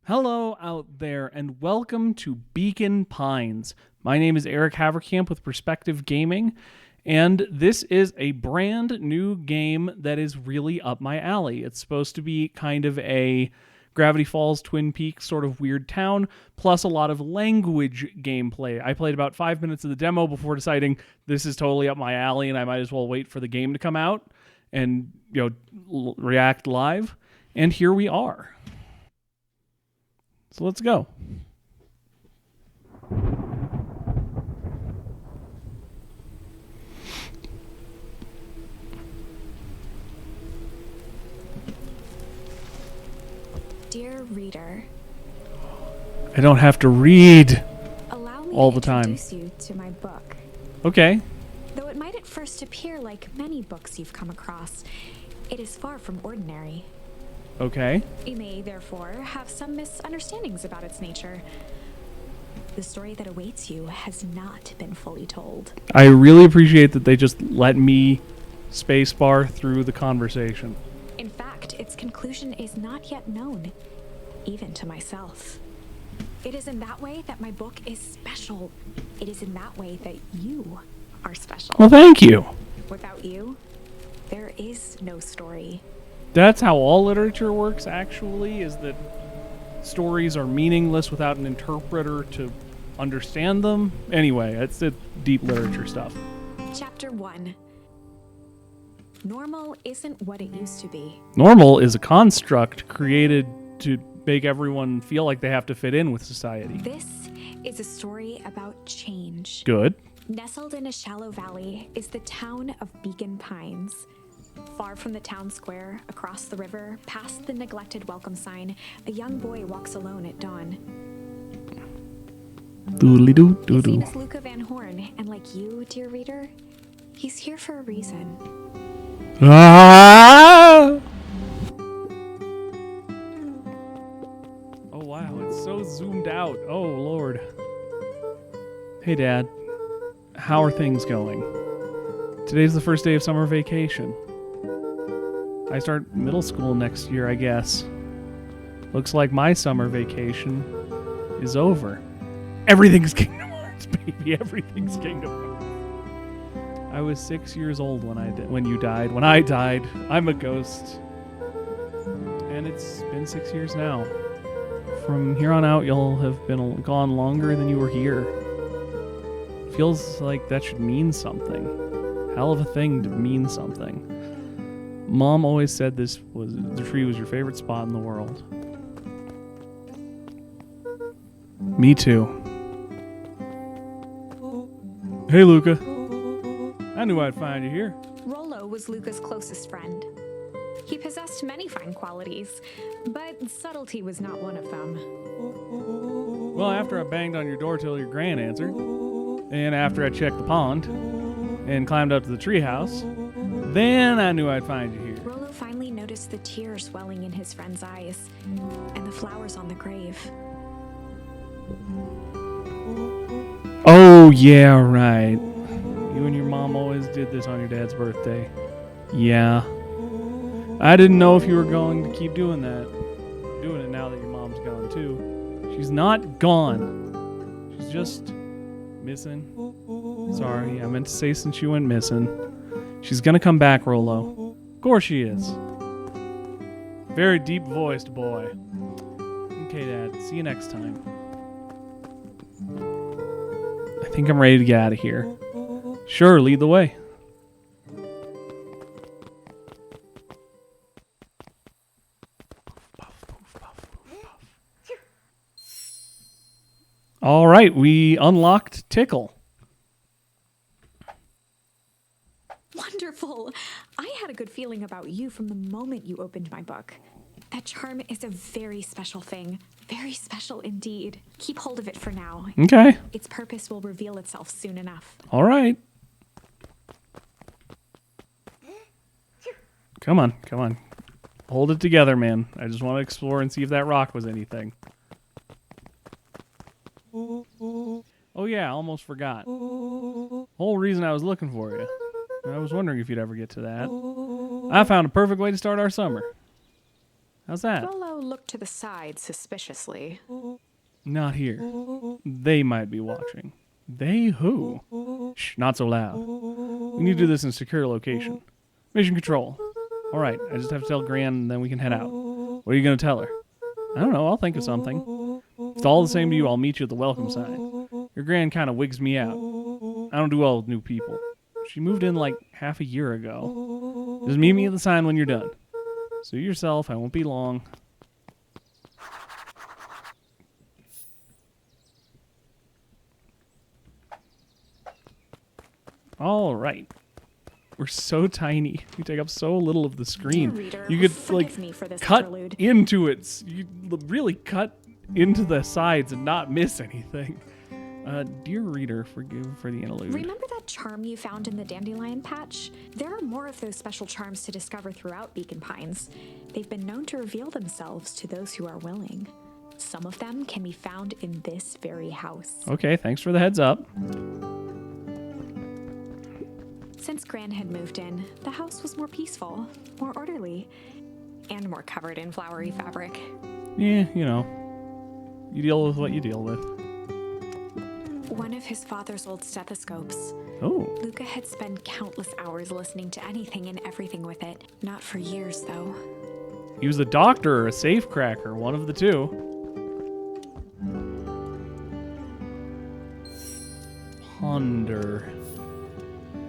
Hello out there, and welcome to Beacon Pines. My name is Eric Haverkamp with Perspective Gaming, and this is a brand new game that is really up my alley. It's supposed to be kind of a Gravity Falls, Twin Peaks sort of weird town, plus a lot of language gameplay. I played about 5 minutes of the demo before deciding this is totally up my alley, and I might as well wait for the game to come out and react live. And here we are. So let's go. Dear reader, I don't have to read allow me all to the time. introduce you to my book. Okay. Though it might at first appear like many books you've come across, it is far from ordinary. Okay. You may, therefore, have some misunderstandings about its nature. The story that awaits you has not been fully told. I really appreciate that they just let me spacebar through the conversation. In fact, its conclusion is not yet known, even to myself. It is in that way that my book is special. It is in that way that you are special. Well, thank you. Without you, there is no story. That's how all literature works, actually, is that stories are meaningless without an interpreter to understand them. Anyway, it's deep literature stuff. Chapter 1. Normal isn't what it used to be. Normal is a construct created to make everyone feel like they have to fit in with society. This is a story about change. Good. Nestled in a shallow valley is the town of Beacon Pines. Far from the town square, across the river, past the neglected welcome sign, a young boy walks alone at dawn. Doodly-doo, His name doo-doo. is Luca Van Horn, and like you, dear reader, he's here for a reason. Ah! Oh wow, it's so zoomed out. Oh Lord. Hey Dad, how are things going? Today's the first day of summer vacation. I start middle school next year, I guess. Looks like my summer vacation is over. Everything's Kingdom Hearts, baby. Everything's Kingdom Hearts. I was 6 years old when you died. When I died, I'm a ghost. And it's been 6 years now. From here on out, you'll have been gone longer than you were here. Feels like that should mean something. Hell of a thing to mean something. Mom always said the tree was your favorite spot in the world. Me too. Hey, Luca. I knew I'd find you here. Rollo was Luca's closest friend. He possessed many fine qualities, but subtlety was not one of them. Well, after I banged on your door till your gran answered, and after I checked the pond, and climbed up to the treehouse, then I knew I'd find you here. Rollo finally noticed the tears welling in his friend's eyes, and the flowers on the grave. Oh, yeah, right. You and your mom always did this on your dad's birthday. Yeah. I didn't know if you were going to keep doing that. Doing it now that your mom's gone, too. She's not gone. She's just missing. Sorry, I meant to say since she went missing. She's gonna come back, Rollo. Of course she is. Very deep-voiced boy. Okay, Dad. See you next time. I think I'm ready to get out of here. Sure, lead the way. All right, we unlocked Tickle. Wonderful! I had a good feeling about you from the moment you opened my book. That charm is a very special thing. Very special indeed. Keep hold of it for now. Okay. Its purpose will reveal itself soon enough. All right. Come on, come on. Hold it together, man. I just want to explore and see if that rock was anything. Oh yeah, I almost forgot. Whole reason I was looking for you. I was wondering if you'd ever get to that. I found a perfect way to start our summer. How's that? Rollo, now look to the side suspiciously. Not here. They might be watching. They who? Shh, not so loud. We need to do this in a secure location. Mission control. All right, I just have to tell Gran and then we can head out. What are you going to tell her? I don't know, I'll think of something. If it's all the same to you, I'll meet you at the welcome sign. Your Gran kind of wigs me out. I don't do well with new people. She moved in like half a year ago. Just meet me at the sign when you're done. Suit yourself, I won't be long. All right. We're so tiny. We take up so little of the screen. Reader, you could like me for this cut interlude. into it. You really cut into the sides and not miss anything. Dear reader, forgive for the interlude. Remember that charm you found in the dandelion patch? There are more of those special charms to discover throughout Beacon Pines. They've been known to reveal themselves to those who are willing. Some of them can be found in this very house. Okay, thanks for the heads up. Since Gran had moved in, the house was more peaceful, more orderly, and more covered in flowery fabric. Yeah, you know. You deal with what you deal with. One of his father's old stethoscopes. Oh. Luca had spent countless hours listening to anything and everything with it. Not for years, though. He was a doctor or a safecracker, one of the two. Ponder.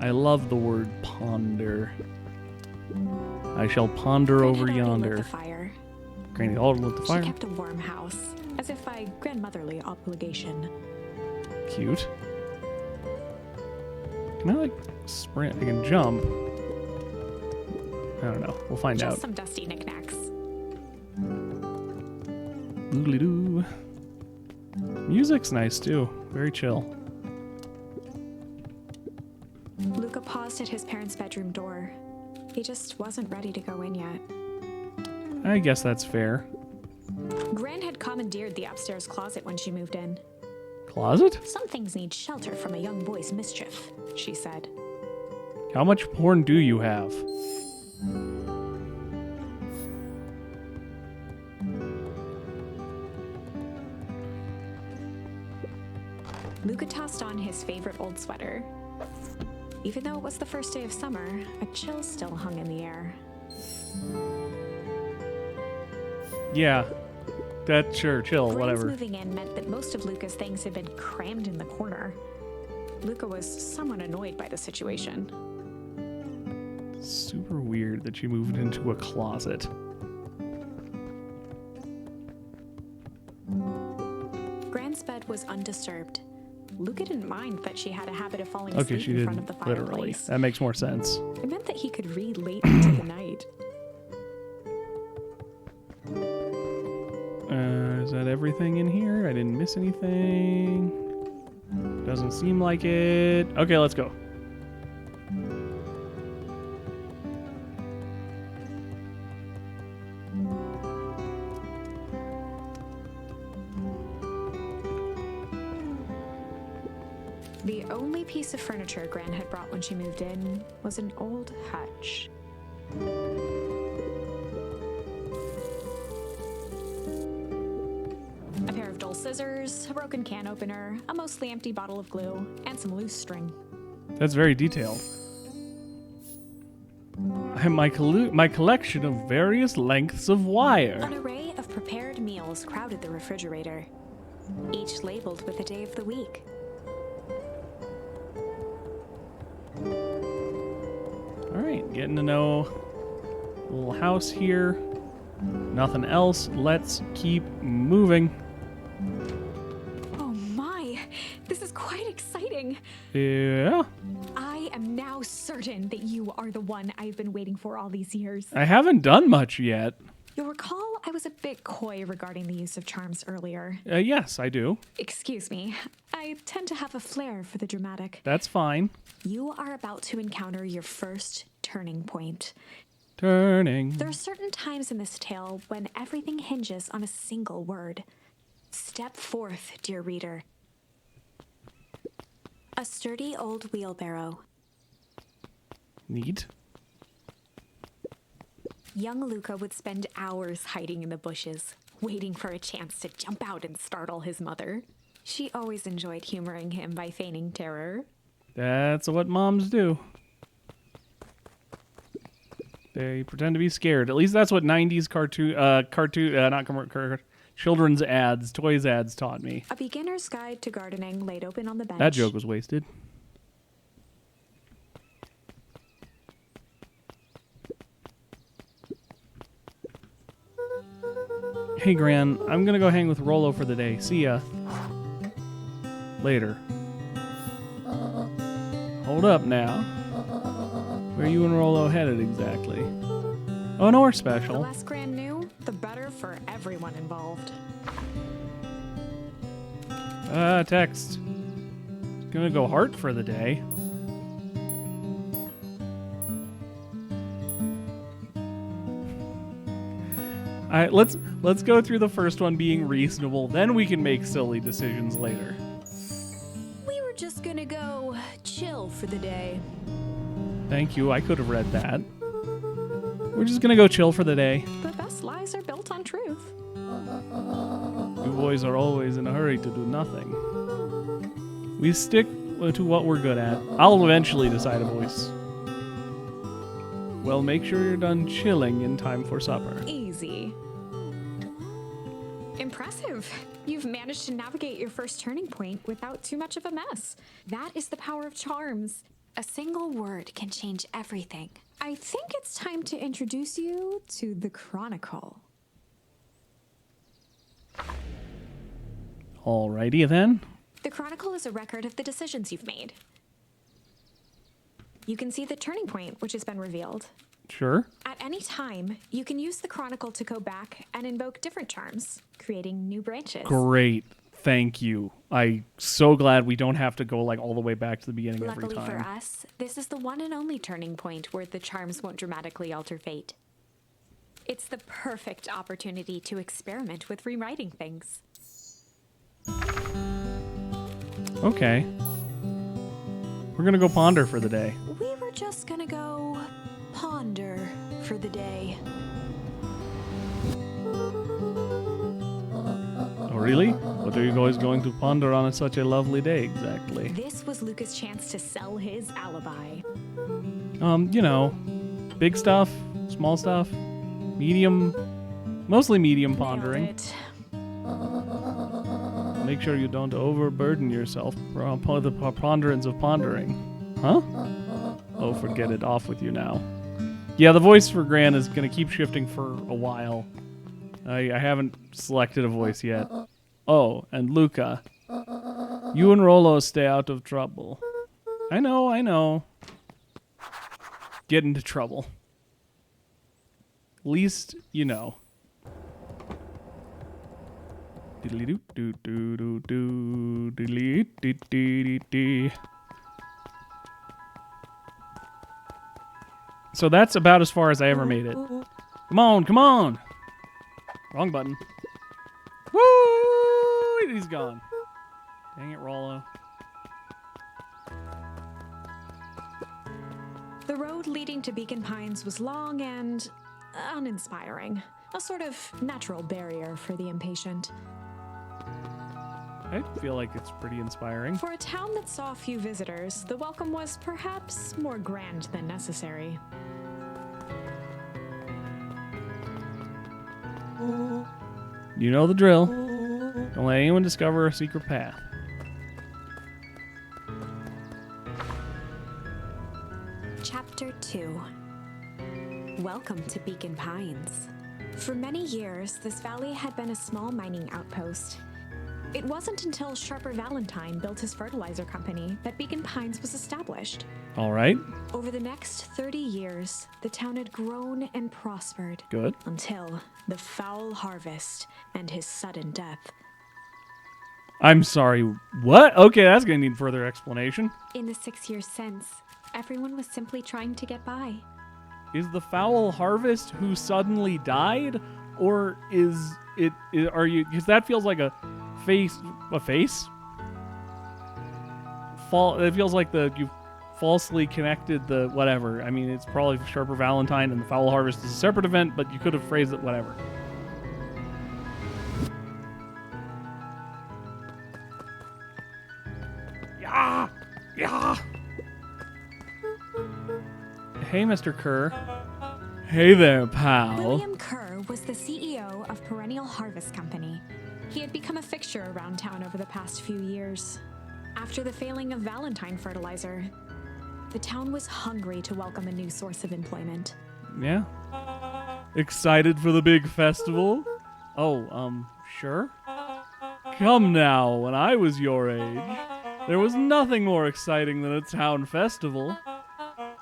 I love the word ponder. I shall ponder over Gran had already yonder. lit the fire. Granny already lit the fire. She kept a warm house, as if by grandmotherly obligation. Cute. Can I like sprint? I can jump. I don't know. We'll find Just out. some dusty knickknacks. Oogly doo. Music's nice too. Very chill. Luca paused at his parents' bedroom door. He just wasn't ready to go in yet. I guess that's fair. Gran had commandeered the upstairs closet when she moved in. Closet? Some things need shelter from a young boy's mischief, she said. How much porn do you have? Luca tossed on his favorite old sweater. Even though it was the first day of summer, a chill still hung in the air. Yeah. That sure, chill, Gran's whatever. moving in meant that most of Luca's things had been crammed in the corner. Luca was somewhat annoyed by the situation. Super weird that she moved into a closet. Gran's bed was undisturbed. Luca didn't mind that she had a habit of falling Okay, asleep she in front didn't of the literally. fireplace. That makes more sense. It meant that he could read late into the night. Is that everything in here? I didn't miss anything. Doesn't seem like it. Okay, let's go. The only piece of furniture Gran had brought when she moved in was an old hutch. A pair of dull scissors, a broken can opener, a mostly empty bottle of glue, and some loose string. That's very detailed. I have my collection of various lengths of wire. An array of prepared meals crowded the refrigerator, each labeled with the day of the week. All right, getting to know the little house here. Nothing else. Let's keep moving. Oh my, this is quite exciting. Yeah. I am now certain that you are the one I've been waiting for all these years. I haven't done much yet. You'll recall I was a bit coy regarding the use of charms earlier. Yes, I do. Excuse me, I tend to have a flair for the dramatic. That's fine. You are about to encounter your first turning point. Turning. There are certain times in this tale when everything hinges on a single word. Step forth, dear reader. A sturdy old wheelbarrow. Neat. young Luca would spend hours hiding in the bushes, waiting for a chance to jump out and startle his mother. She always enjoyed humoring him by feigning terror. That's what moms do. They pretend to be scared. At least that's what 90s children's ads, toys ads taught me. A beginner's guide to gardening laid open on the bench. That joke was wasted. Hey, Gran, I'm gonna go hang with Rollo for the day. See ya. Later. Hold up now. Where are you and Rollo headed exactly? Oh, nowhere The special. less Gran knew, the better for everyone involved. Text. Gonna go Heart for the day. Alright, let's go through the first one being reasonable, then we can make silly decisions later. We were just gonna go chill for the day. Thank you, I could have read that. We're just gonna go chill for the day. The best lies are built on truth. You boys are always in a hurry to do nothing. We stick to what we're good at. I'll eventually decide a voice. Well, make sure you're done chilling in time for supper. Easy. Impressive. You've managed to navigate your first turning point without too much of a mess. That is the power of charms. A single word can change everything. I think it's time to introduce you to the Chronicle. Alrighty then. The Chronicle is a record of the decisions you've made. You can see the turning point, which has been revealed. Sure. At any time, you can use the Chronicle to go back and invoke different charms, creating new branches. Great. Thank you. I'm so glad we don't have to go like all the way back to the beginning every Luckily time. for us, this is the one and only turning point where the charms won't dramatically alter fate. It's the perfect opportunity to experiment with rewriting things. Okay. We're gonna go ponder for the day. We were just gonna go ponder for the day. Oh, really? What are you guys going to ponder on such a lovely day exactly? This was Luca's chance to sell his alibi. You know, big stuff, small stuff, medium, mostly medium pondering. Nailed it. Make sure you don't overburden yourself for the preponderance of pondering. Huh? Oh, forget it. Off with you now. Yeah, the voice for Gran is going to keep shifting for a while. I haven't selected a voice yet. Oh, and Luca. You and Rollo stay out of trouble. I know. Get into trouble. Least you know. So that's about as far as I ever made it. Come on. Wrong button. Woo! He's gone. Dang it, Rollo. The road leading to Beacon Pines was long and uninspiring. A sort of natural barrier for the impatient. I feel like it's pretty inspiring. For a town that saw few visitors, the welcome was perhaps more grand than necessary. You know the drill. Don't let anyone discover a secret path. Chapter 2. Welcome to Beacon Pines. For many years, this valley had been a small mining outpost. It wasn't until Sharper Valentine built his fertilizer company that Beacon Pines was established. All right. Over the next 30 years, the town had grown and prospered. Good. Until the foul harvest and his sudden death. I'm sorry. What? Okay, that's going to need further explanation. In the 6 years since, everyone was simply trying to get by. Is the foul harvest who suddenly died? Or is it, are you, because that feels like a face? Fall, it feels like you falsely connected the whatever. I mean, it's probably Sharper Valentine and the Foul Harvest is a separate event, but you could have phrased it whatever. Yeah! Yeah! Hey, Mr. Kerr. Hey there, pal. William Kerr was the CEO of Perennial Harvest Company. He had become a fixture around town over the past few years. After the failing of Valentine fertilizer, the town was hungry to welcome a new source of employment. Yeah. Excited for the big festival? Oh, sure. Come now, when I was your age, there was nothing more exciting than a town festival.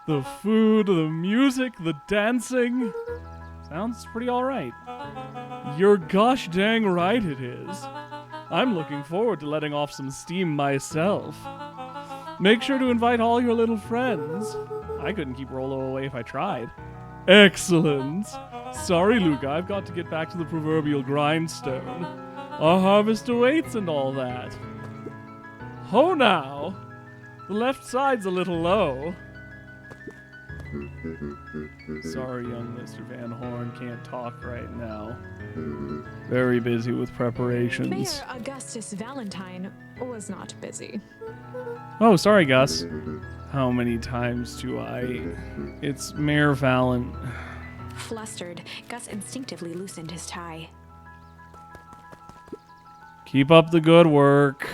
The food, the music, the dancing. Sounds pretty alright. You're gosh dang right it is. I'm looking forward to letting off some steam myself. Make sure to invite all your little friends. I couldn't keep Rolo away if I tried. Excellent. Sorry, Luca, I've got to get back to the proverbial grindstone. Our harvest awaits and all that. Ho now! The left side's a little low. Sorry, young Mr. Van Horn, can't talk right now. Very busy with preparations. Mayor Augustus Valentine was not busy. Oh, sorry, Gus. How many times do I... It's Mayor Valen... Flustered, Gus instinctively loosened his tie. Keep up the good work.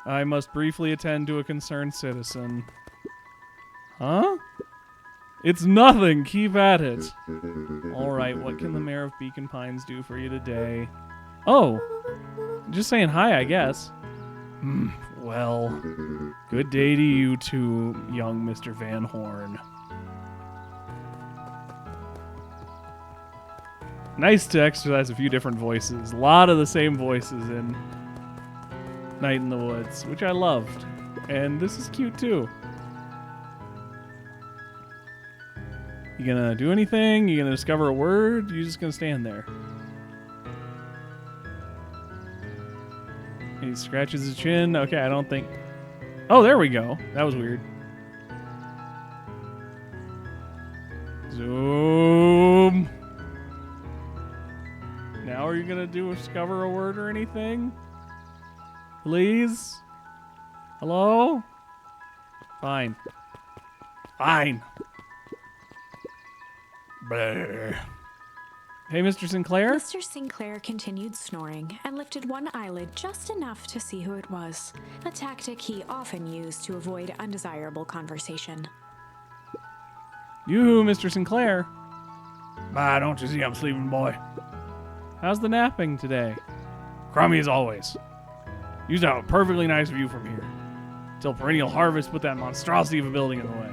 I must briefly attend to a concerned citizen. Huh? It's nothing. Keep at it. All right, what can the mayor of Beacon Pines do for you today? Oh, just saying hi, I guess. Well, good day to you too, young Mr. Van Horn. Nice to exercise a few different voices. A lot of the same voices in Night in the Woods, which I loved. And this is cute too. You gonna do anything? You gonna discover a word? You just gonna stand there? And he scratches his chin. Okay, I don't think... Oh, there we go. That was weird. Zoom. Now are you gonna discover a word or anything? Please? Hello? Fine. Fine. Brr. Hey, Mr. Sinclair? Mr. Sinclair continued snoring and lifted one eyelid just enough to see who it was, a tactic he often used to avoid undesirable conversation. Yoo-hoo, Mr. Sinclair. Bah, don't you see I'm sleeping, boy? How's the napping today? Crummy as always. Used to have a perfectly nice view from here. Till Perennial Harvest put that monstrosity of a building in the way.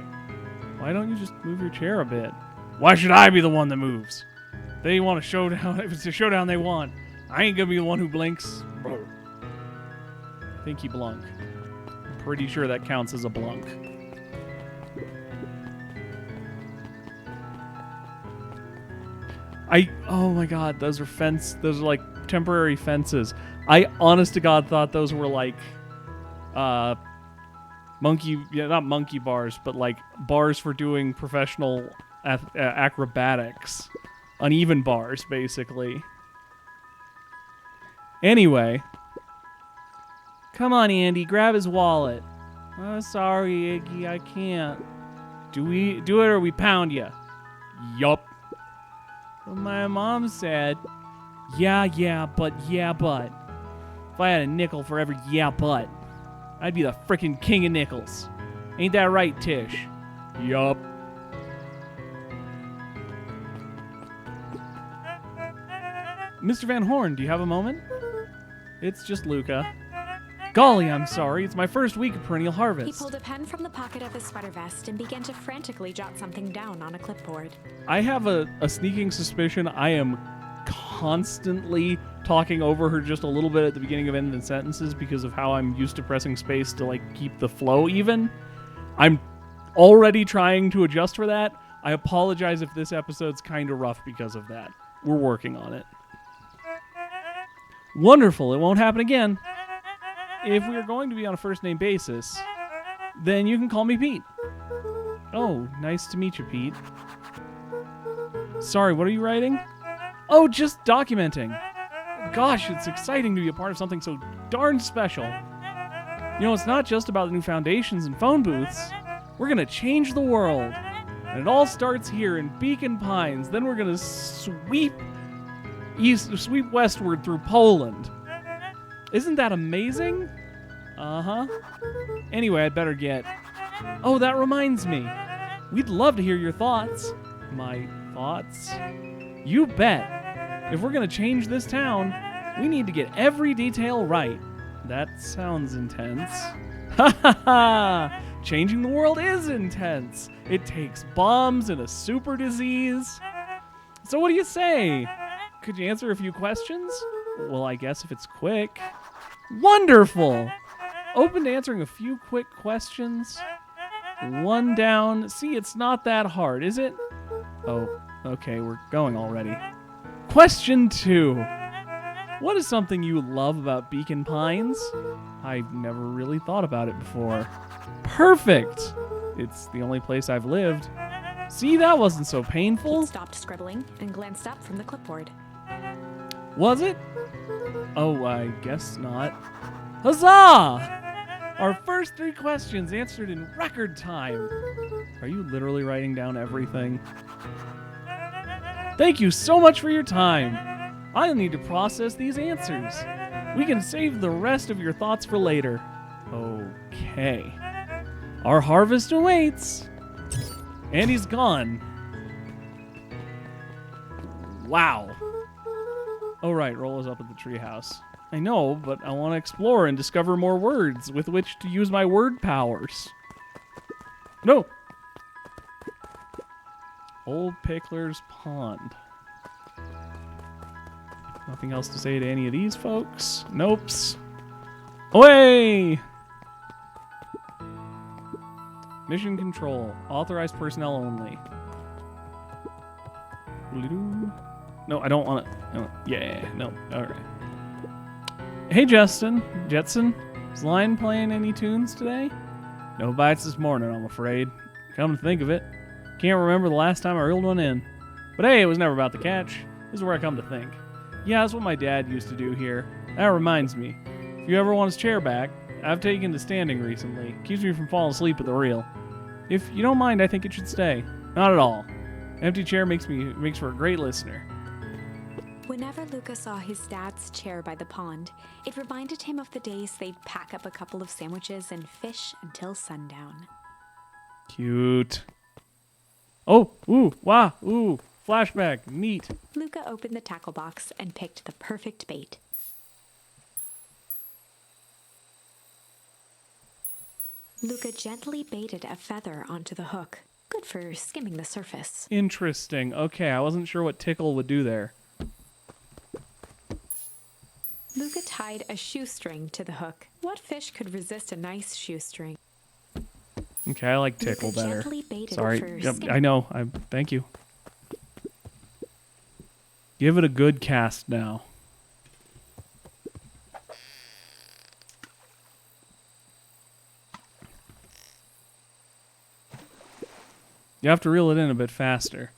Why don't you just move your chair a bit? Why should I be the one that moves? They want a showdown. If it's a showdown they want, I ain't gonna be the one who blinks. I think he blunk. I'm pretty sure that counts as a blunk. Oh my god, those are like temporary fences. I honest to god thought those were like not monkey bars, but like bars for doing professional acrobatics. Uneven bars, basically. Anyway. Come on, Andy, grab his wallet. Oh, sorry, Iggy, I can't. Do it or we pound you? Yup. Well, my mom said, yeah, but. If I had a nickel for every yeah, but, I'd be the frickin' king of nickels. Ain't that right, Tish? Yup. Mr. Van Horn, do you have a moment? It's just Luca. Golly, I'm sorry. It's my first week of Perennial Harvest. He pulled a pen from the pocket of his sweater vest and began to frantically jot something down on a clipboard. I have a sneaking suspicion I am constantly talking over her just a little bit at the beginning of end of sentences because of how I'm used to pressing space to like keep the flow even. I'm already trying to adjust for that. I apologize if this episode's kind of rough because of that. We're working on it. Wonderful. It won't happen again. If we are going to be on a first name basis, Then you can call me Pete. Oh, nice to meet you, Pete. Sorry, what are you writing? Oh, just documenting. Gosh, it's exciting to be a part of something so darn special. You know, it's not just about the new foundations and phone booths. We're gonna change the world. And it all starts here in Beacon Pines. Then we're gonna sweep westward through Poland. Isn't that amazing? Uh-huh. Anyway, I'd better get... Oh, that reminds me. We'd love to hear your thoughts. My thoughts? You bet. If we're gonna change this town, we need to get every detail right. That sounds intense. Ha ha ha! Changing the world is intense. It takes bombs and a super disease. So what do you say? Could you answer a few questions? Well, I guess if it's quick. Wonderful! Open to answering a few quick questions. One down. See, it's not that hard, is it? Oh, okay, we're going already. Question 2. What is something you love about Beacon Pines? I've never really thought about it before. Perfect! It's the only place I've lived. See, that wasn't so painful. He stopped scribbling and glanced up from the clipboard. Was it? Oh, I guess not. Huzzah! Our first 3 questions answered in record time. Are you literally writing down everything? Thank you so much for your time. I'll need to process these answers. We can save the rest of your thoughts for later. Okay. Our harvest awaits. And he's gone. Wow. Oh, right. Rola's up at the treehouse. I know, but I want to explore and discover more words with which to use my word powers. No. Old Pickler's Pond. Nothing else to say to any of these folks? Nopes. Away! Mission control. Authorized personnel only. No, I don't want it. No. Yeah, no. All right. Hey, Jetson. Is Lion playing any tunes today? No bites this morning, I'm afraid. Come to think of it, can't remember the last time I reeled one in. But hey, it was never about the catch. This is where I come to think. Yeah, that's what my dad used to do here. That reminds me. If you ever want his chair back, I've taken to standing recently. Keeps me from falling asleep at the reel. If you don't mind, I think it should stay. Not at all. Empty chair makes for a great listener. Whenever Luca saw his dad's chair by the pond, it reminded him of the days they'd pack up a couple of sandwiches and fish until sundown. Cute. Oh, ooh, wow, ooh, flashback, neat. Luca opened the tackle box and picked the perfect bait. Luca gently baited a feather onto the hook. Good for skimming the surface. Interesting. Okay, I wasn't sure what tickle would do there. Luca tied a shoestring to the hook. What fish could resist a nice shoestring? Okay, I like tickle Luca better. gently baited Sorry, for yep, skimming. I know. Thank you. Give it a good cast now. You have to reel it in a bit faster,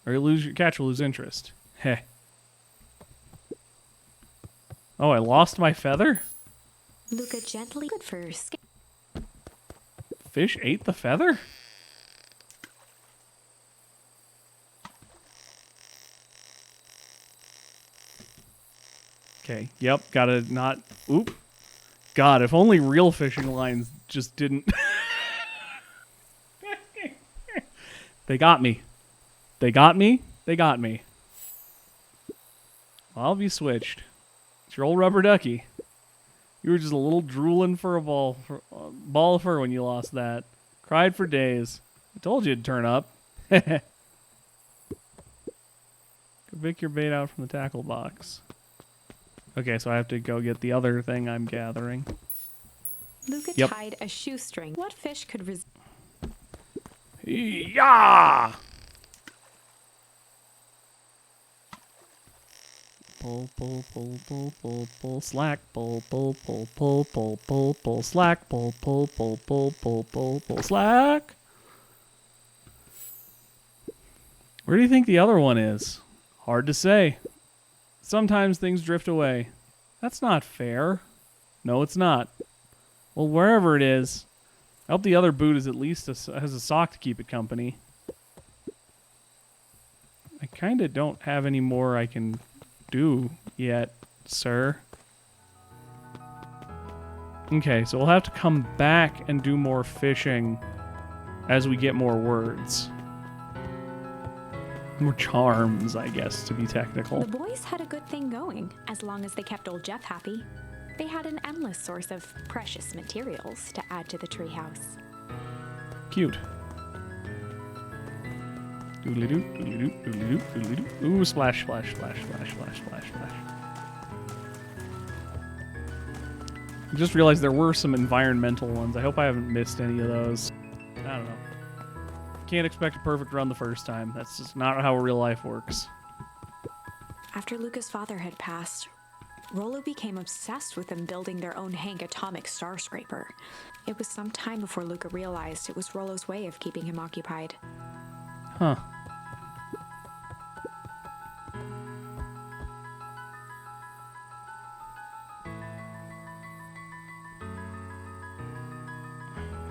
or your catch will lose interest. Heh. Oh, I lost my feather? Luca gently good for skim. Fish ate the feather? Okay, yep, gotta not... Oop. God, if only real fishing lines just didn't... They got me. They got me. They got me. I'll be switched. It's your old rubber ducky. You were just a little drooling for a ball of fur when you lost that. Cried for days. I told you it'd turn up. Go pick your bait out from the tackle box. Okay, so I have to go get the other thing I'm gathering. Luca Yep. tied a shoestring. What fish could resist? Yeah! pull, pull, pull, pull, pull, pull, slack, pull, pull, pull, pull, pull, pull, pull, slack, pull, pull, pull, pull, pull, pull, pull, slack. Where do you think the other one is? Hard to say. Sometimes things drift away. That's not fair. No, it's not. Well, wherever it is, I hope the other boot is at least has a sock to keep it company. I kind of don't have any more I can do yet, sir. Okay, so we'll have to come back and do more fishing as we get more words. More charms, I guess, to be technical. The boys had a good thing going, as long as they kept old Jeff happy. They had an endless source of precious materials to add to the treehouse. Cute. Doodly-doo, doodly-doo, doodly-doo, doodly-doo. Ooh, splash, splash, splash, splash, splash, splash, splash. I just realized there were some environmental ones. I hope I haven't missed any of those. I don't know. Can't expect a perfect run the first time. That's just not how real life works. After Luca's father had passed, Rollo became obsessed with them building their own Hank atomic star scraper. It was some time before Luca realized it was Rollo's way of keeping him occupied. Huh.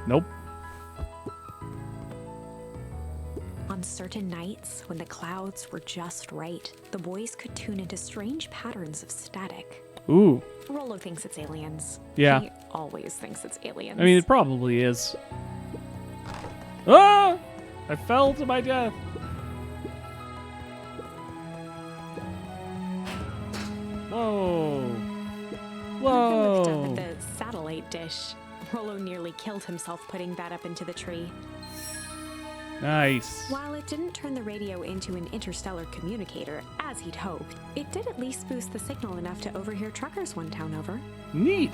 Nope. On certain nights, when the clouds were just right, the boys could tune into strange patterns of static. Ooh. Rollo thinks it's aliens. Yeah. He always thinks it's aliens. I mean, it probably is. Ah! I fell to my death. Whoa. Whoa. Luca looked up at the satellite dish. Rollo nearly killed himself putting that up into the tree. Nice. While it didn't turn the radio into an interstellar communicator, as he'd hoped, it did at least boost the signal enough to overhear truckers one town over. Neat.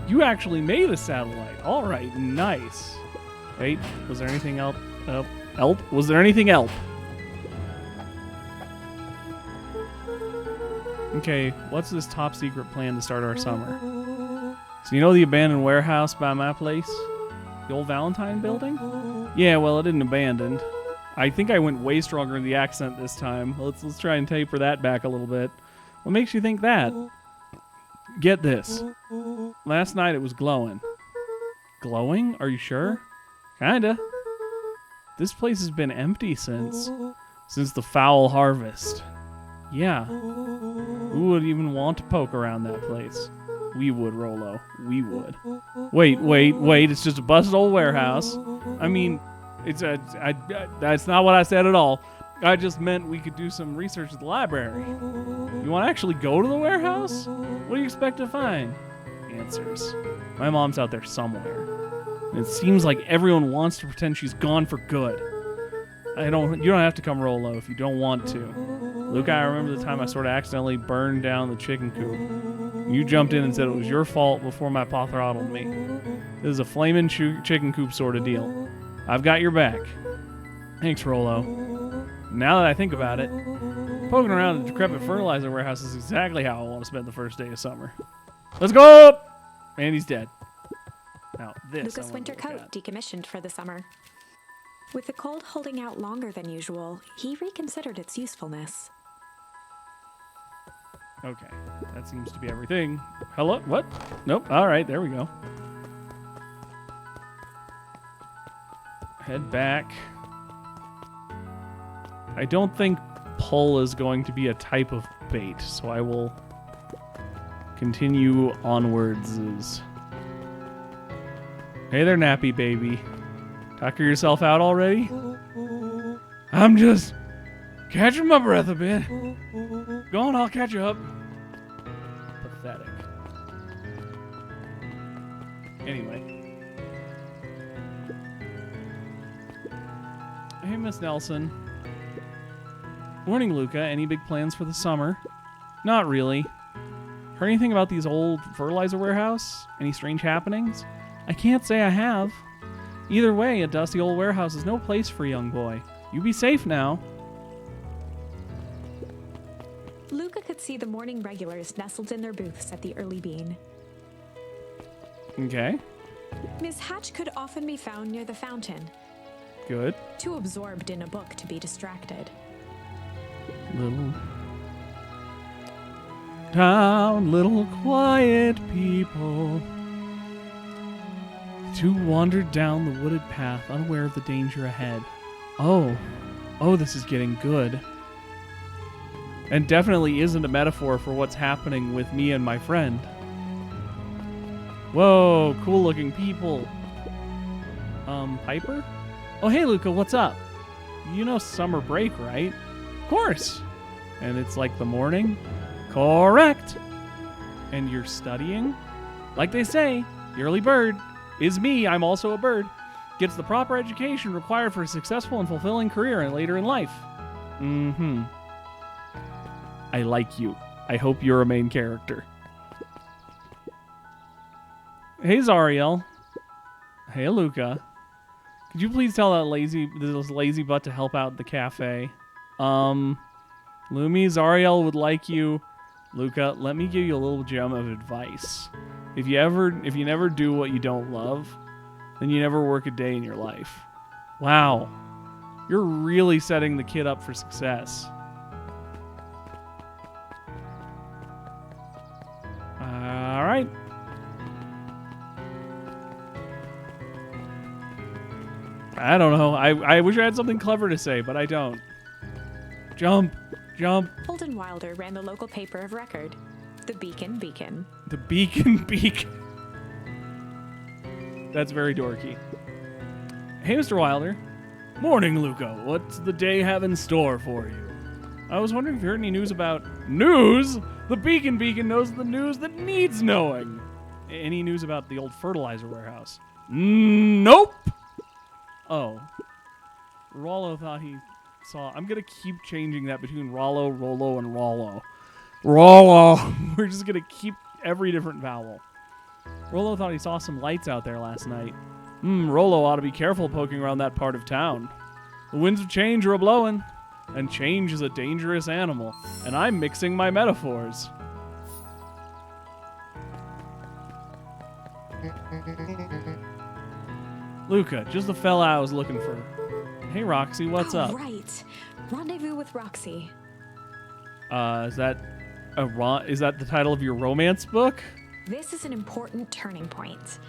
You actually made a satellite. All right, nice. Wait, was there anything else? Elp? Was there anything else? Okay, what's this top secret plan to start our summer? So you know the abandoned warehouse by my place? The old Valentine building? Yeah, well, it isn't abandoned. I think I went way stronger in the accent this time. Let's try and taper that back a little bit. What makes you think that? Get this. Last night it was glowing. Glowing? Are you sure? Kinda. This place has been empty since the foul harvest. Yeah. Who would even want to poke around that place? We would, Rollo. We would. Wait. It's just a busted old warehouse. I mean, that's not what I said at all. I just meant we could do some research at the library. You want to actually go to the warehouse? What do you expect to find? Answers. My mom's out there somewhere. And it seems like everyone wants to pretend she's gone for good. You don't have to come, Rollo, if you don't want to. Luca, I remember the time I sort of accidentally burned down the chicken coop. You jumped in and said it was your fault before my pa throttled me. This is a flaming chicken coop sort of deal. I've got your back. Thanks, Rollo. Now that I think about it, poking around a decrepit fertilizer warehouse is exactly how I want to spend the first day of summer. Let's go! And he's dead. Now, this Luca's winter coat decommissioned for the summer. With the cold holding out longer than usual, he reconsidered its usefulness. Okay, that seems to be everything. Hello? What? Nope. All right, there we go. Head back. I don't think pull is going to be a type of bait, so I will continue onwards. Hey there, nappy baby. Tucker yourself out already? I'm just catching my breath a bit. Go on, I'll catch you up. Pathetic. Anyway. Hey, Miss Nelson. Morning, Luca. Any big plans for the summer? Not really. Heard anything about these old fertilizer warehouse? Any strange happenings? I can't say I have. Either way, a dusty old warehouse is no place for a young boy. You be safe now. Luca see the morning regulars nestled in their booths at the early bean. Okay. Miss Hatch could often be found near the fountain, Good. too absorbed in a book to be distracted. Little town, little quiet people. The two wandered down the wooded path, unaware of the danger ahead. Oh, this is getting good. And definitely isn't a metaphor for what's happening with me and my friend. Whoa, cool looking people. Piper? Oh, hey, Luca, what's up? You know summer break, right? Of course. And it's like the morning? Correct. And you're studying? Like they say, the early bird is me, I'm also a bird, gets the proper education required for a successful and fulfilling career and later in life. Mm-hmm. I like you. I hope you're a main character. Hey, Zariel. Hey, Luca. Could you please tell this lazy butt to help out the cafe? Lumi, Zariel would like you. Luca, let me give you a little gem of advice. If you never do what you don't love, then you never work a day in your life. Wow. You're really setting the kid up for success. All right. I don't know. I wish I had something clever to say, but I don't. Jump. Jump. Holden Wilder ran the local paper of record, the Beacon Beacon. The Beacon Beacon. That's very dorky. Hey, Mr. Wilder. Morning, Luca. What's the day have in store for you? I was wondering if you heard any news about... News? The Beacon Beacon knows the news that needs knowing. Any news about the old fertilizer warehouse? Nope. Oh. Rollo thought he saw... I'm going to keep changing that between Rollo, Rolo, and Rollo. Rollo. We're just going to keep every different vowel. Rollo thought he saw some lights out there last night. Rollo ought to be careful poking around that part of town. The winds of change are a-blowing, and change is a dangerous animal, and I'm mixing my metaphors. Luca, just the fella I was looking for. Hey, Roxy, what's up? Right. Rendezvous with Roxy. Is that the title of your romance book? This is an important turning point.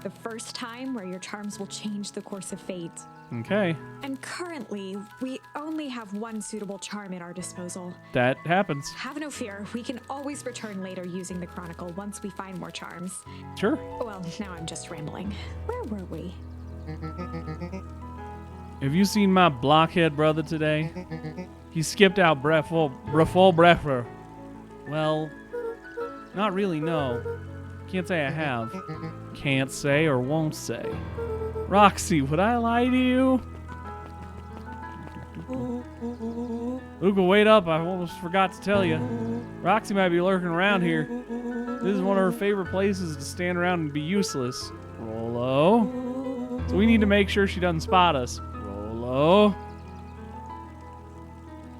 The first time where your charms will change the course of fate. Okay. And currently, we only have one suitable charm at our disposal. That happens. Have no fear, we can always return later using the Chronicle once we find more charms. Sure. Well, now I'm just rambling. Where were we? Have you seen my blockhead brother today? He skipped out full breath. Well, not really, no. Can't say I have. Can't say or won't say. Roxy, would I lie to you? Luca, wait up. I almost forgot to tell you. Roxy might be lurking around here. This is one of her favorite places to stand around and be useless. Rollo. So we need to make sure she doesn't spot us. Rollo.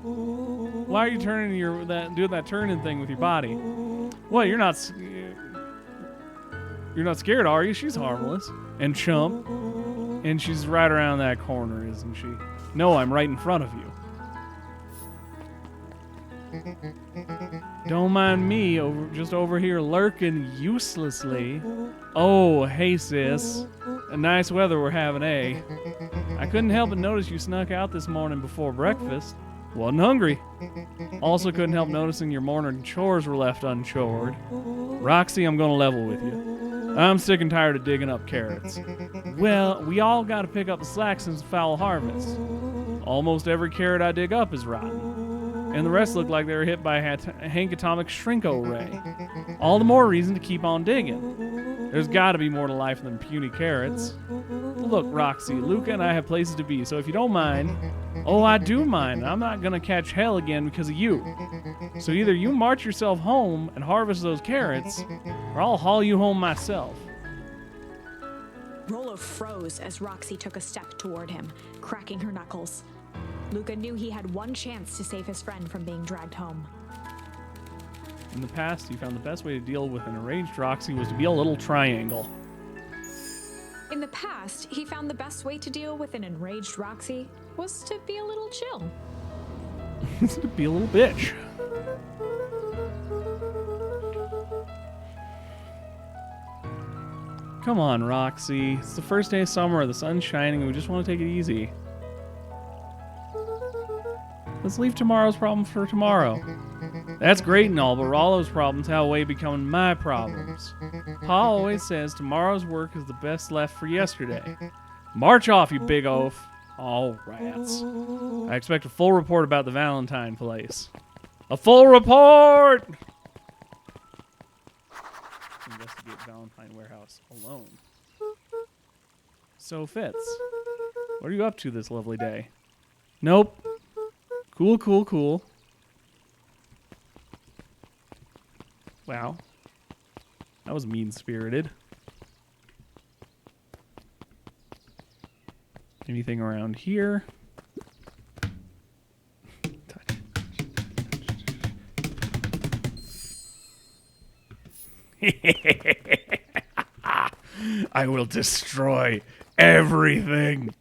Why are you doing that turning thing with your body? What, you're not scared, are you? She's harmless. And chump. And she's right around that corner, isn't she? No, I'm right in front of you. Don't mind me, just over here lurking uselessly. Oh, hey, sis. A nice weather we're having, eh? I couldn't help but notice you snuck out this morning before breakfast. Wasn't hungry. Also couldn't help noticing your morning chores were left unchored. Roxy, I'm gonna level with you. I'm sick and tired of digging up carrots. Well, we all gotta pick up the slack since the foul harvest. Almost every carrot I dig up is rotten. And the rest look like they were hit by a Hank Atomic Shrinko ray. All the more reason to keep on digging. There's gotta be more to life than puny carrots. Look, Roxy, Luca and I have places to be, so if you don't mind... Oh, I do mind. I'm not gonna catch hell again because of you. So either you march yourself home and harvest those carrots, or I'll haul you home myself. Rollo froze as Roxy took a step toward him, cracking her knuckles. Luca knew he had one chance to save his friend from being dragged home. In the past, he found the best way to deal with an enraged Roxy was to be a little triangle. In the past, he found the best way to deal with an enraged Roxy was to be a little chill. To be a little bitch. Come on, Roxy. It's the first day of summer, the sun's shining, and we just want to take it easy. Let's leave tomorrow's problems for tomorrow. That's great and all, but Rollo's problems have a way of becoming my problems. Pa always says tomorrow's work is the best left for yesterday. March off, you big oaf. Oh, rats. I expect a full report about the Valentine place. A full report! Investigate Valentine warehouse alone. So, Fitz, what are you up to this lovely day? Nope. Cool, cool, cool. Wow. That was mean-spirited. Anything around here? Touch. I will destroy everything.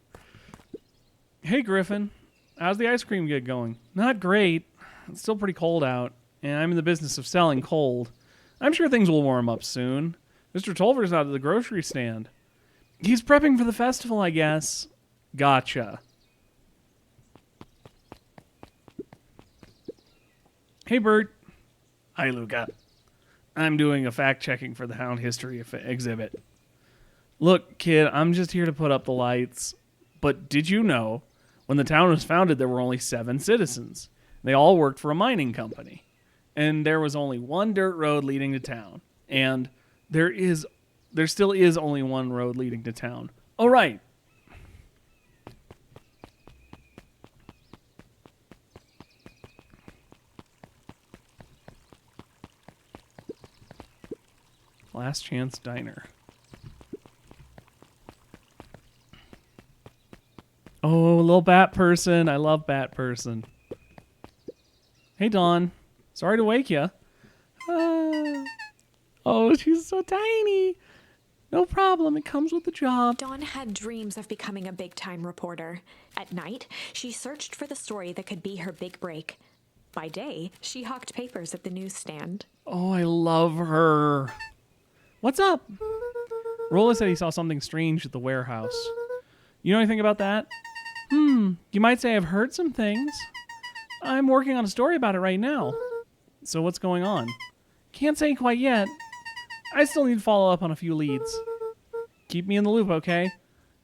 Hey, Griffin. How's the ice cream gig going? Not great. It's still pretty cold out, and I'm in the business of selling cold. I'm sure things will warm up soon. Mr. Tolver's out at the grocery stand. He's prepping for the festival, I guess. Gotcha. Hey, Bert. Hi, Luca. I'm doing a fact-checking for the Hound History exhibit. Look, kid, I'm just here to put up the lights. But did you know, when the town was founded, there were only 7 citizens. They all worked for a mining company. And there was only one dirt road leading to town. And there still is only one road leading to town. Oh, right. Last Chance Diner. Oh, little bat person. I love bat person. Hey, Dawn. Sorry to wake you. Oh, she's so tiny. No problem. It comes with the job. Dawn had dreams of becoming a big-time reporter. At night, she searched for the story that could be her big break. By day, she hawked papers at the newsstand. Oh, I love her. What's up? Rolla said he saw something strange at the warehouse. You know anything about that? You might say I've heard some things. I'm working on a story about it right now. So what's going on? Can't say quite yet. I still need to follow up on a few leads. Keep me in the loop, okay?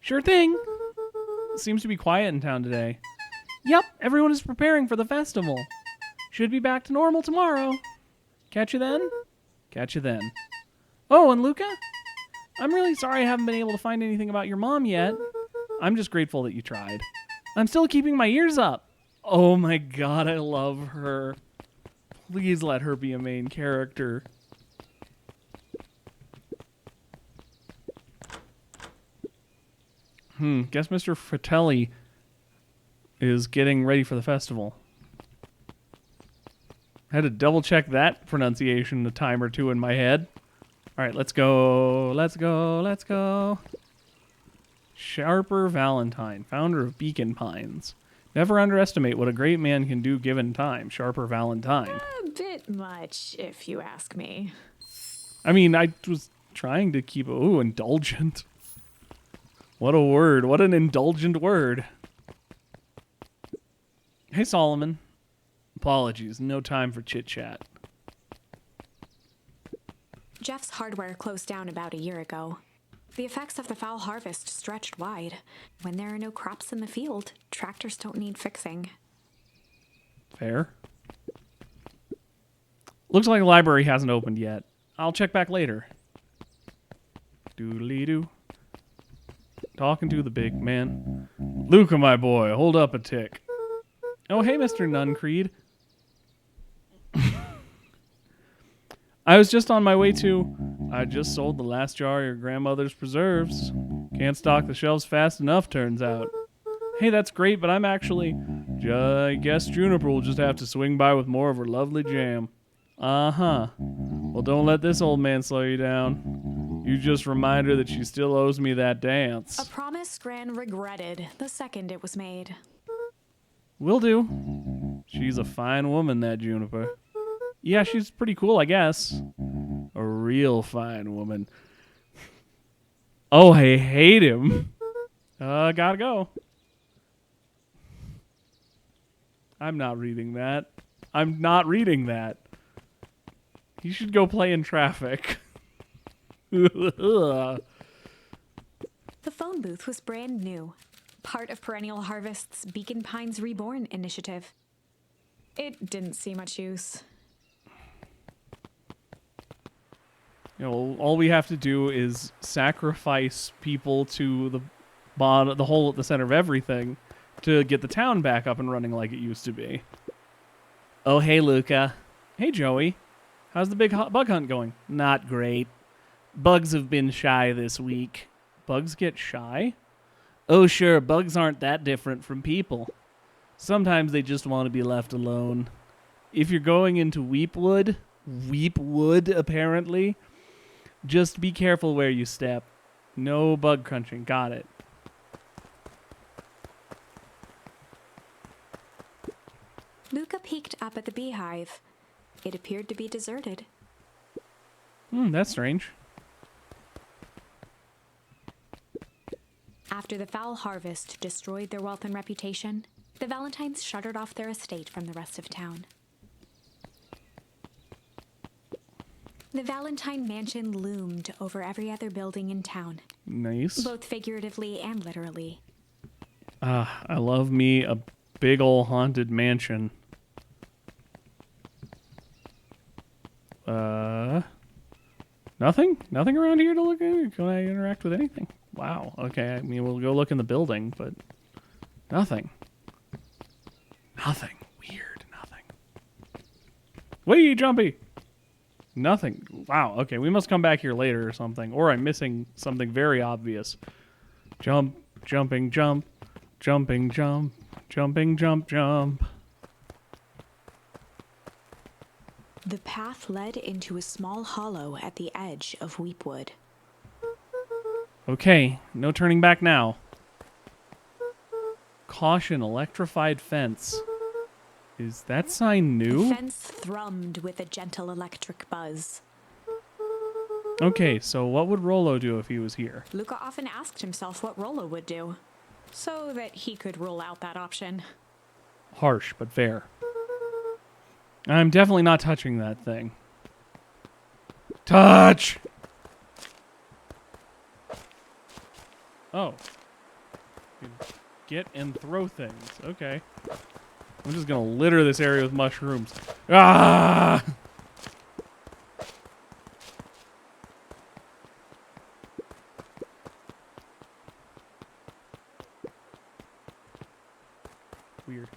Sure thing. Seems to be quiet in town today. Yep, everyone is preparing for the festival. Should be back to normal tomorrow. Catch you then? Catch you then. Oh, and Luca? I'm really sorry I haven't been able to find anything about your mom yet. I'm just grateful that you tried. I'm still keeping my ears up. Oh my god, I love her. Please let her be a main character. Guess Mr. Fratelli is getting ready for the festival. I had to double check that pronunciation a time or two in my head. All right, let's go. Let's go. Let's go. Sharper Valentine, founder of Beacon Pines. Never underestimate what a great man can do given time. Sharper Valentine. A bit much, if you ask me. I mean, I was trying to keep... Ooh, indulgent. What a word. What an indulgent word. Hey, Solomon. Apologies. No time for chit-chat. Jeff's hardware closed down about a year ago. The effects of the foul harvest stretched wide. When there are no crops in the field, tractors don't need fixing. Fair. Looks like the library hasn't opened yet. I'll check back later. Doodly-doo. Talking to the big man. Luca, my boy, hold up a tick. Oh, hey, Mr. Nuncreed. I was just on my way to... I just sold the last jar of your grandmother's preserves. Can't stock the shelves fast enough, turns out. Hey, that's great, but I'm actually... I guess Juniper will just have to swing by with more of her lovely jam. Uh-huh. Well, don't let this old man slow you down. You just remind her that she still owes me that A dance. promise Gran regretted the second it was made. Will do. She's a fine woman, that Juniper. Yeah, she's pretty cool, I guess. A real fine woman. Oh, I hate him. Gotta go. I'm not reading that. I'm not reading that. He should go play in traffic. The phone booth was brand new, part of Perennial Harvest's Beacon Pines Reborn initiative. It didn't see much use. You know, all we have to do is sacrifice people to the the hole at the center of everything to get the town back up and running like it used to be. Oh, hey, Luca. Hey, Joey. How's the big bug hunt going? Not great. Bugs have been shy this week. Bugs get shy? Oh, sure, bugs aren't that different from people. Sometimes they just want to be left alone. If you're going into Weepwood, apparently, just be careful where you step. No bug crunching. Got it. Luca peeked up at the beehive. It appeared to be deserted. That's strange. After the foul harvest destroyed their wealth and reputation, the Valentines shuttered off their estate from the rest of town. The Valentine mansion loomed over every other building in town, Nice. both figuratively and literally. I love me a big ol' haunted mansion. Nothing? Nothing around here to look at? Can I interact with anything? Wow. Okay, I mean, we'll go look in the building, but nothing. Nothing. Weird. Nothing. Whee, Jumpy! Nothing. Wow. Okay, we must come back here later or something. Or I'm missing something very obvious. Jump, jumping, jump, jumping, jump, jumping, jump, jump. The path led into a small hollow at the edge of Weepwood. Okay, no turning back now. Caution, electrified fence. Is that sign new? The fence thrummed with a gentle electric buzz. Okay, so what would Rolo do if he was here? Luca often asked himself what Rolo would do, so that he could rule out that option. Harsh, but fair. I'm definitely not touching that thing. Touch! Oh. You get and throw things. Okay. I'm just gonna litter this area with mushrooms. Ah! Weird.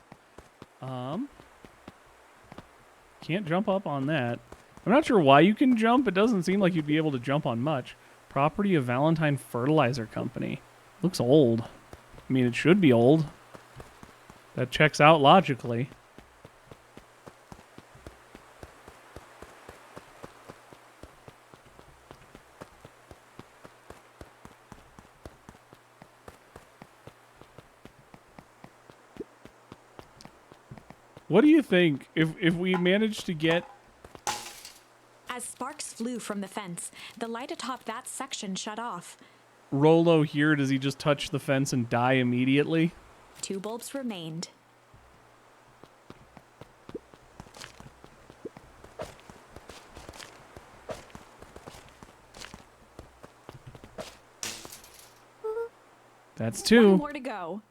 Can't jump up on that. I'm not sure why you can jump. It doesn't seem like you'd be able to jump on much. Property of Valentine Fertilizer Company. Looks old. I mean, it should be old. That checks out logically. What do you think if we manage to get... As sparks flew from the fence, the light atop that section shut off. Rolo here, does he just touch the fence and die immediately? 2 bulbs remained. That's 2. 1 more to go.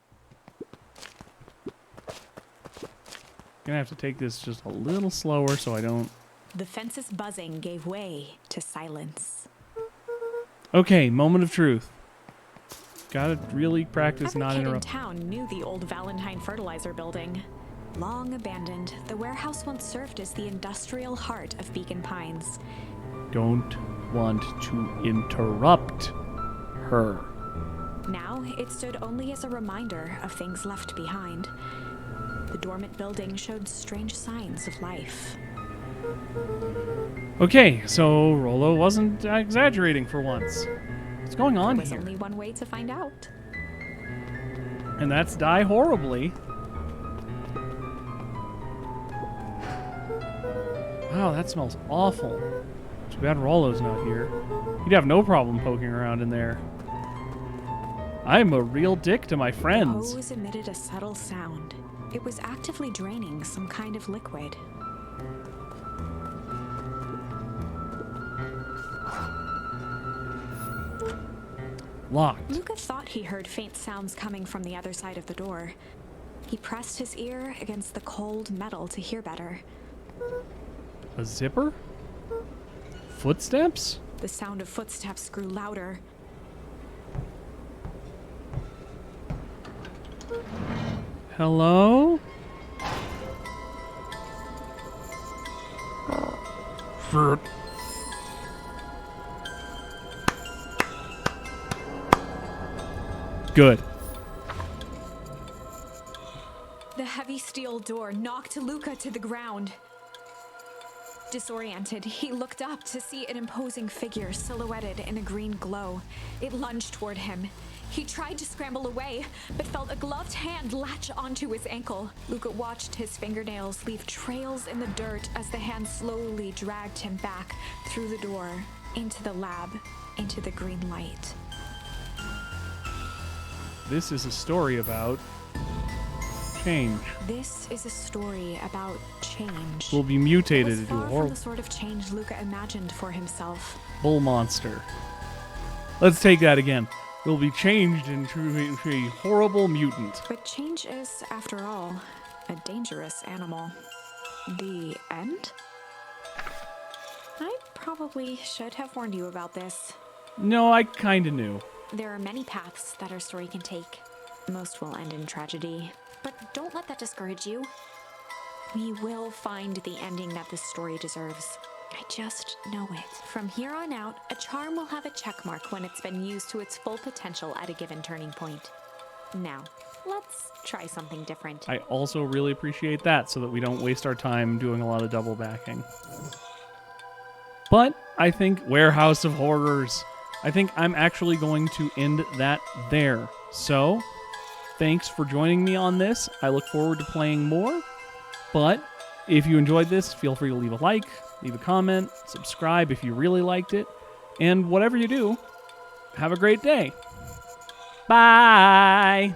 Gonna have to take this just a little slower so I don't... The fence's buzzing gave way to silence. Okay, moment of truth. Gotta really practice Every not kid in interrupt. town knew the old Valentine Fertilizer Building. Long abandoned, the warehouse once served as the industrial heart of Beacon Pines. Don't want to interrupt her. Now, it stood only as a reminder of things left behind. The dormant building showed strange signs of life. Okay, so Rollo wasn't exaggerating for once. What's going on There's here? only one way to find out. And that's die horribly. Wow, that smells awful. Too bad Rollo's not here. He'd have no problem poking around in there. I'm a real dick to my The friends. hose emitted a subtle sound. It was actively draining some kind of liquid. Locked. Luca thought he heard faint sounds coming from the other side of the door. He pressed his ear against the cold metal to hear better. A zipper? Footsteps? The sound of footsteps grew louder. Hello? Fruit. Good. The heavy steel door knocked Luca to the ground. Disoriented, he looked up to see an imposing figure silhouetted in a green glow. It lunged toward him. He tried to scramble away, but felt a gloved hand latch onto his ankle. Luca watched his fingernails leave trails in the dirt as the hand slowly dragged him back through the door, into the lab, into the green light. This is a story about change. This is a story about change. Will be It mutated was into far a from horrible the sort of change Luca imagined for himself. bull monster. Let's take that again. Will be changed into a horrible mutant. But change is, after all, a dangerous animal. The end? I probably should have warned you about this. No, I kinda knew. There are many paths that our story can take. Most will end in tragedy. But don't let that discourage you. We will find the ending that this story deserves. I just know it. From here on out, a charm will have a check mark when it's been used to its full potential at a given turning point. Now, let's try something different. I also really appreciate that so that we don't waste our time doing a lot of double backing. But I think Warehouse of Horrors, I think I'm actually going to end that there. So, thanks for joining me on this. I look forward to playing more. But if you enjoyed this, feel free to leave a like, leave a comment, subscribe if you really liked it. And whatever you do, have a great day. Bye!